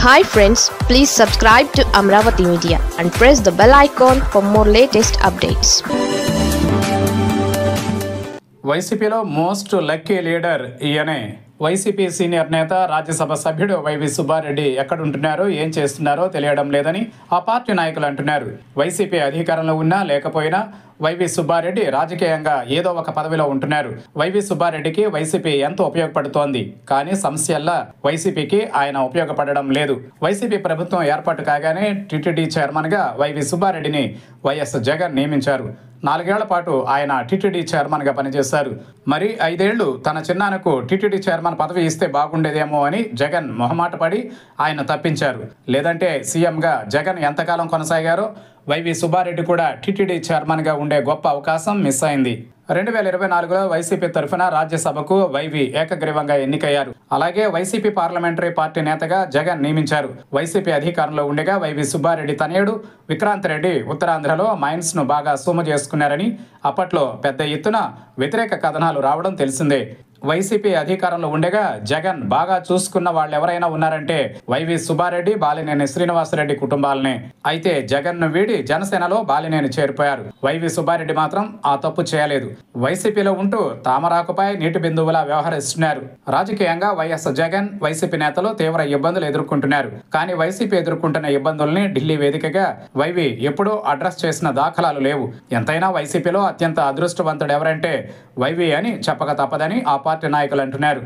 Hi friends, please subscribe to Amravati Media and press the bell icon for more latest updates. వైసీపీలో most lucky leader ఈయనే. YCP senior నేత, రాజ్యసభ సభ్యుడు YV Subbareddy ఎక్కడుంటున్నారో, ఏం చేస్తున్నారో తెలియడం లేదని ఆ పార్టీ నాయకులు అంటున్నారు. వైసీపీ అధికారంలో ఉన్నా లేకపోయినా వైవి సుబ్బారెడ్డి రాజకీయంగా ఏదో ఒక పదవిలో ఉంటున్నారు. వైవి సుబ్బారెడ్డికి వైసీపీ ఎంతో ఉపయోగపడుతోంది. కానీ సమస్యల్లా వైసీపీకి ఆయన ఉపయోగపడడం లేదు. వైసీపీ ప్రభుత్వం ఏర్పాటు కాగానే టీటీడీ చైర్మన్గా వైవి సుబ్బారెడ్డిని వైఎస్ జగన్ నియమించారు. 4 ఏళ్ల పాటు ఆయన టీటీడీ చైర్మన్గా పనిచేశారు. మరి 5 ఏళ్లు తన చిన్నాన్నకు టీటీడీ చైర్మన్ పదవి ఇస్తే బాగుండేదేమో అని జగన్ మొహమాటపడి ఆయన తప్పించారు. లేదంటే సీఎంగా జగన్ ఎంతకాలం కొనసాగారో వైవి సుబ్బారెడ్డి కూడా టీటీడీ చైర్మన్గా ఉండే గొప్ప అవకాశం మిస్ అయింది. 2024లో వైసీపీ తరఫున రాజ్యసభకు వైవి ఏకగ్రీవంగా ఎన్నికయ్యారు. అలాగే వైసీపీ పార్లమెంటరీ పార్టీ నేతగా జగన్ నియమించారు. వైసీపీ అధికారంలో ఉండగా వైవి సుబ్బారెడ్డి తనయుడు విక్రాంత్ రెడ్డి ఉత్తరాంధ్రలో మైన్స్ ను బాగా సొమ్ము చేసుకున్నారని అప్పట్లో పెద్ద ఎత్తున వ్యతిరేక కథనాలు రావడం తెలిసిందే. వైసీపీ అధికారంలో ఉండగా జగన్ బాగా చూసుకున్న వాళ్ళు ఎవరైనా ఉన్నారంటే వైవి సుబ్బారెడ్డి, బాలినేని శ్రీనివాసరెడ్డి కుటుంబాలనే. అయితే జగన్ ను వీడి జనసేనలో బాలినేని చేరిపోయారు. వైవి సుబ్బారెడ్డి మాత్రం ఆ తప్పు చేయలేదు. వైసీపీలో ఉంటూ తామరాకుపై నీటి బిందువులా వ్యవహరిస్తున్నారు. రాజకీయంగా వైఎస్ జగన్, వైసీపీ నేతలు తీవ్ర ఇబ్బందులు ఎదుర్కొంటున్నారు. కానీ వైసీపీ ఎదుర్కొంటున్న ఇబ్బందుల్ని ఢిల్లీ వేదికగా వైవి ఎప్పుడూ అడ్రస్ చేసిన దాఖలాలు లేవు. ఎంతైనా వైసీపీలో అత్యంత అదృష్టవంతుడు ఎవరంటే వైవి అని చెప్పక తప్పదని ఆ పార్టీ నాయకులు అంటున్నారు.